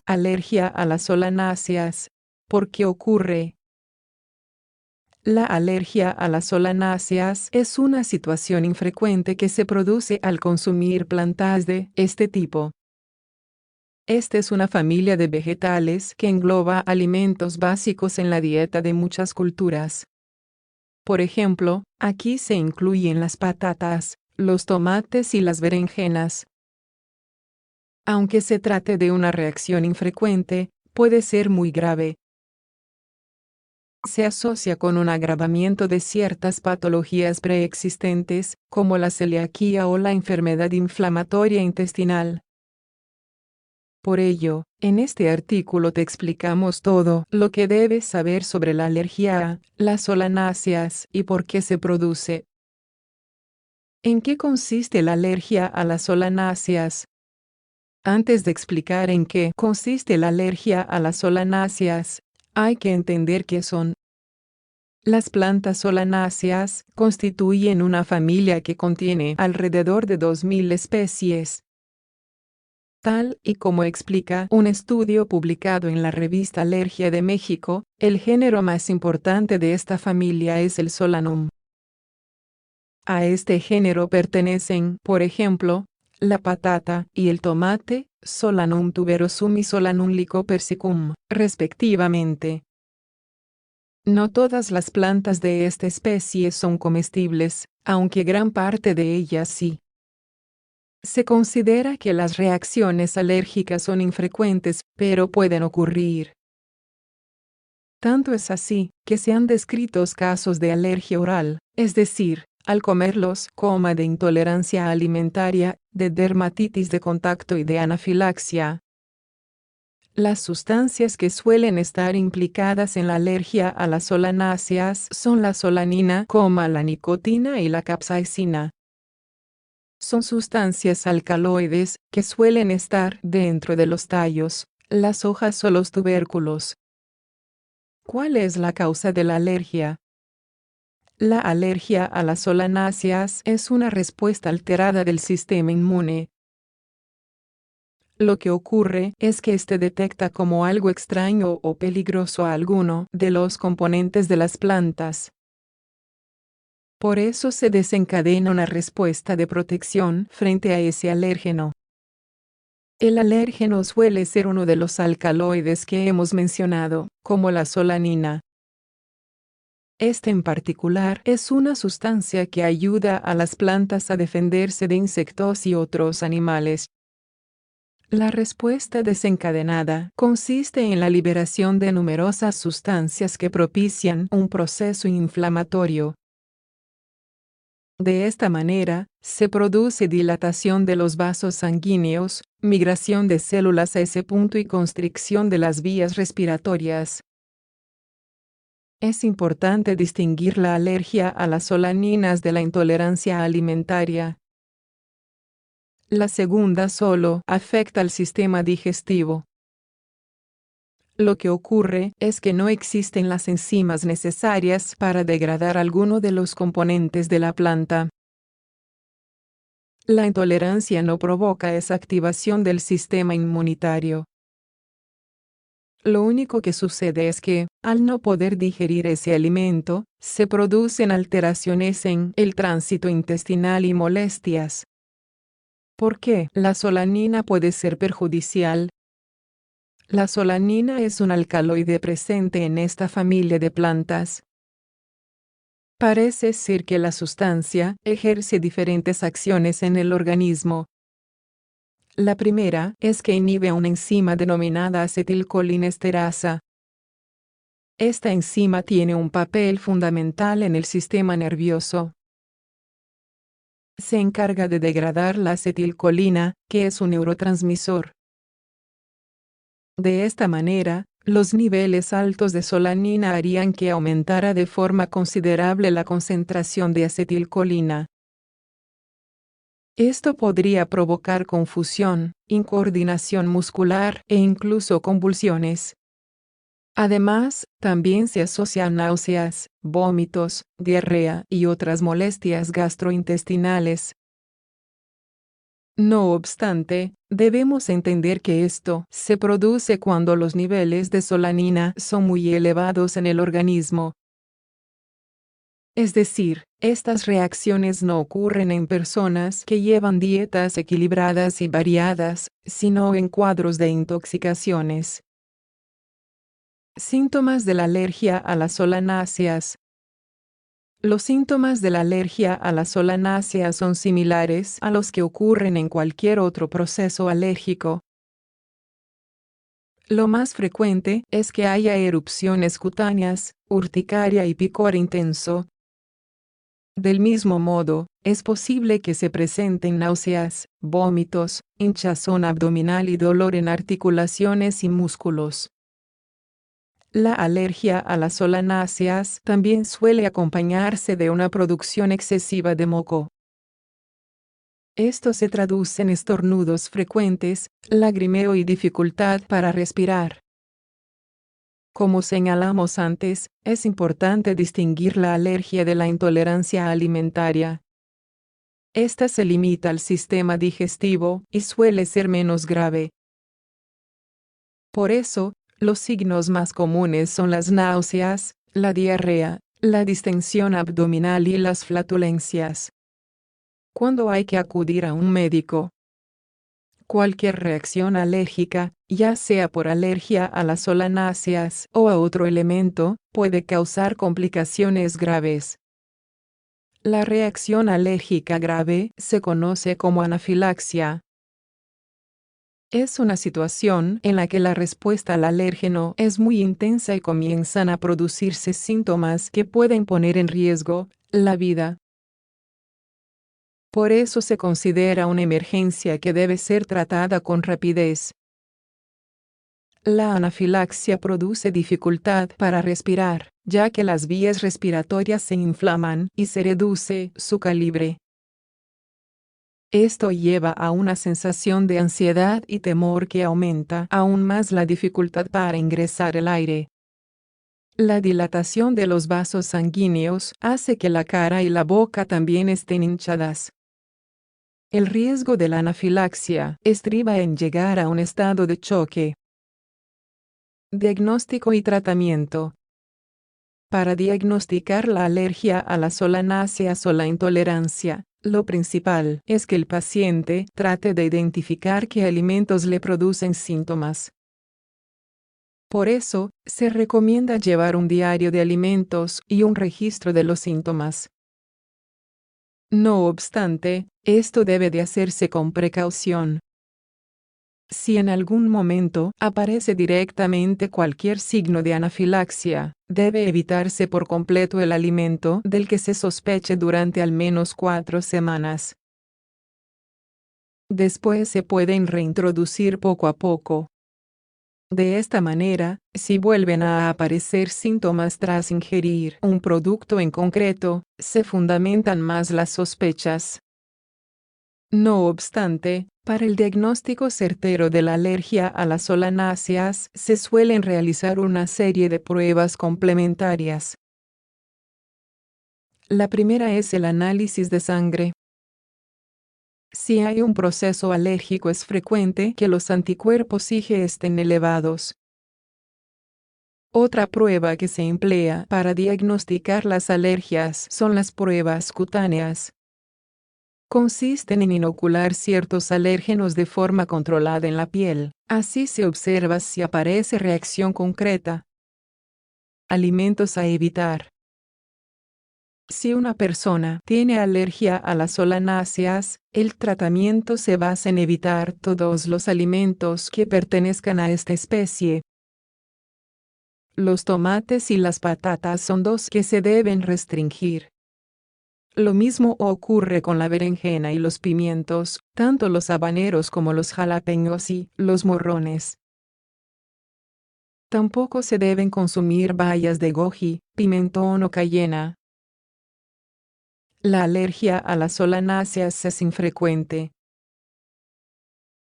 Alergia a las solanáceas. ¿Por qué ocurre? La alergia a las solanáceas es una situación infrecuente que se produce al consumir plantas de este tipo. Esta es una familia de vegetales que engloba alimentos básicos en la dieta de muchas culturas. Por ejemplo, aquí se incluyen las patatas, los tomates y las berenjenas. Aunque se trate de una reacción infrecuente, puede ser muy grave. Se asocia con un agravamiento de ciertas patologías preexistentes, como la celiaquía o la enfermedad inflamatoria intestinal. Por ello, en este artículo te explicamos todo lo que debes saber sobre la alergia a las solanáceas y por qué se produce. ¿En qué consiste la alergia a las solanáceas? Antes de explicar en qué consiste la alergia a las solanáceas, hay que entender qué son. Las plantas solanáceas constituyen una familia que contiene alrededor de 2000 especies. Tal y como explica un estudio publicado en la revista Alergia de México, el género más importante de esta familia es el Solanum. A este género pertenecen, por ejemplo, la patata y el tomate, Solanum tuberosum y Solanum lycopersicum, respectivamente. No todas las plantas de esta especie son comestibles, aunque gran parte de ellas sí. Se considera que las reacciones alérgicas son infrecuentes, pero pueden ocurrir. Tanto es así, que se han descrito casos de alergia oral, es decir, al comerlos, de intolerancia alimentaria, de dermatitis de contacto y de anafilaxia. Las sustancias que suelen estar implicadas en la alergia a las solanáceas son la solanina, la nicotina y la capsaicina. Son sustancias alcaloides que suelen estar dentro de los tallos, las hojas o los tubérculos. ¿Cuál es la causa de la alergia? La alergia a las solanáceas es una respuesta alterada del sistema inmune. Lo que ocurre es que éste detecta como algo extraño o peligroso a alguno de los componentes de las plantas. Por eso se desencadena una respuesta de protección frente a ese alérgeno. El alérgeno suele ser uno de los alcaloides que hemos mencionado, como la solanina. Este en particular es una sustancia que ayuda a las plantas a defenderse de insectos y otros animales. La respuesta desencadenada consiste en la liberación de numerosas sustancias que propician un proceso inflamatorio. De esta manera, se produce dilatación de los vasos sanguíneos, migración de células a ese punto y constricción de las vías respiratorias. Es importante distinguir la alergia a las solaninas de la intolerancia alimentaria. La segunda solo afecta al sistema digestivo. Lo que ocurre es que no existen las enzimas necesarias para degradar alguno de los componentes de la planta. La intolerancia no provoca esa activación del sistema inmunitario. Lo único que sucede es que, al no poder digerir ese alimento, se producen alteraciones en el tránsito intestinal y molestias. ¿Por qué la solanina puede ser perjudicial? La solanina es un alcaloide presente en esta familia de plantas. Parece ser que la sustancia ejerce diferentes acciones en el organismo. La primera es que inhibe una enzima denominada acetilcolinesterasa. Esta enzima tiene un papel fundamental en el sistema nervioso. Se encarga de degradar la acetilcolina, que es un neurotransmisor. De esta manera, los niveles altos de solanina harían que aumentara de forma considerable la concentración de acetilcolina. Esto podría provocar confusión, incoordinación muscular e incluso convulsiones. Además, también se asocia a náuseas, vómitos, diarrea y otras molestias gastrointestinales. No obstante, debemos entender que esto se produce cuando los niveles de solanina son muy elevados en el organismo. Es decir, estas reacciones no ocurren en personas que llevan dietas equilibradas y variadas, sino en cuadros de intoxicaciones. Síntomas de la alergia a las solanáceas. Los síntomas de la alergia a las solanáceas son similares a los que ocurren en cualquier otro proceso alérgico. Lo más frecuente es que haya erupciones cutáneas, urticaria y picor intenso. Del mismo modo, es posible que se presenten náuseas, vómitos, hinchazón abdominal y dolor en articulaciones y músculos. La alergia a las solanáceas también suele acompañarse de una producción excesiva de moco. Esto se traduce en estornudos frecuentes, lagrimeo y dificultad para respirar. Como señalamos antes, es importante distinguir la alergia de la intolerancia alimentaria. Esta se limita al sistema digestivo y suele ser menos grave. Por eso, los signos más comunes son las náuseas, la diarrea, la distensión abdominal y las flatulencias. ¿Cuándo hay que acudir a un médico? Cualquier reacción alérgica, ya sea por alergia a las solanáceas o a otro elemento, puede causar complicaciones graves. La reacción alérgica grave se conoce como anafilaxia. Es una situación en la que la respuesta al alérgeno es muy intensa y comienzan a producirse síntomas que pueden poner en riesgo la vida. Por eso se considera una emergencia que debe ser tratada con rapidez. La anafilaxia produce dificultad para respirar, ya que las vías respiratorias se inflaman y se reduce su calibre. Esto lleva a una sensación de ansiedad y temor que aumenta aún más la dificultad para ingresar el aire. La dilatación de los vasos sanguíneos hace que la cara y la boca también estén hinchadas. El riesgo de la anafilaxia estriba en llegar a un estado de choque. Diagnóstico y tratamiento. Para diagnosticar la alergia a las solanáceas o la intolerancia, lo principal es que el paciente trate de identificar qué alimentos le producen síntomas. Por eso, se recomienda llevar un diario de alimentos y un registro de los síntomas. No obstante, esto debe de hacerse con precaución. Si en algún momento aparece directamente cualquier signo de anafilaxia, debe evitarse por completo el alimento del que se sospeche durante al menos 4 semanas. Después se pueden reintroducir poco a poco. De esta manera, si vuelven a aparecer síntomas tras ingerir un producto en concreto, se fundamentan más las sospechas. No obstante, para el diagnóstico certero de la alergia a las solanáceas se suelen realizar una serie de pruebas complementarias. La primera es el análisis de sangre. Si hay un proceso alérgico, es frecuente que los anticuerpos IgE estén elevados. Otra prueba que se emplea para diagnosticar las alergias son las pruebas cutáneas. Consisten en inocular ciertos alérgenos de forma controlada en la piel. Así se observa si aparece reacción concreta. Alimentos a evitar. Si una persona tiene alergia a las solanáceas, el tratamiento se basa en evitar todos los alimentos que pertenezcan a esta especie. Los tomates y las patatas son dos que se deben restringir. Lo mismo ocurre con la berenjena y los pimientos, tanto los habaneros como los jalapeños y los morrones. Tampoco se deben consumir bayas de goji, pimentón o cayena. La alergia a las solanáceas es infrecuente.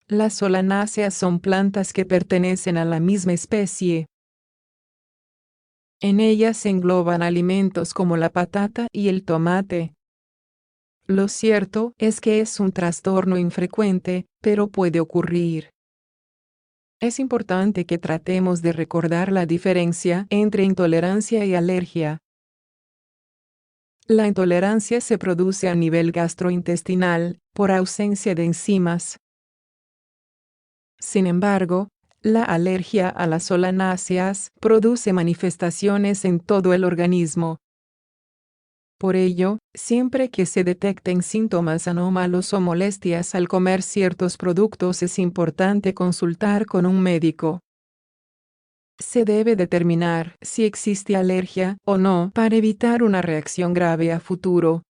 Las solanáceas son plantas que pertenecen a la misma especie. En ellas se engloban alimentos como la patata y el tomate. Lo cierto es que es un trastorno infrecuente, pero puede ocurrir. Es importante que tratemos de recordar la diferencia entre intolerancia y alergia. La intolerancia se produce a nivel gastrointestinal, por ausencia de enzimas. Sin embargo, la alergia a las solanáceas produce manifestaciones en todo el organismo. Por ello, siempre que se detecten síntomas anómalos o molestias al comer ciertos productos es importante consultar con un médico. Se debe determinar si existe alergia o no para evitar una reacción grave a futuro.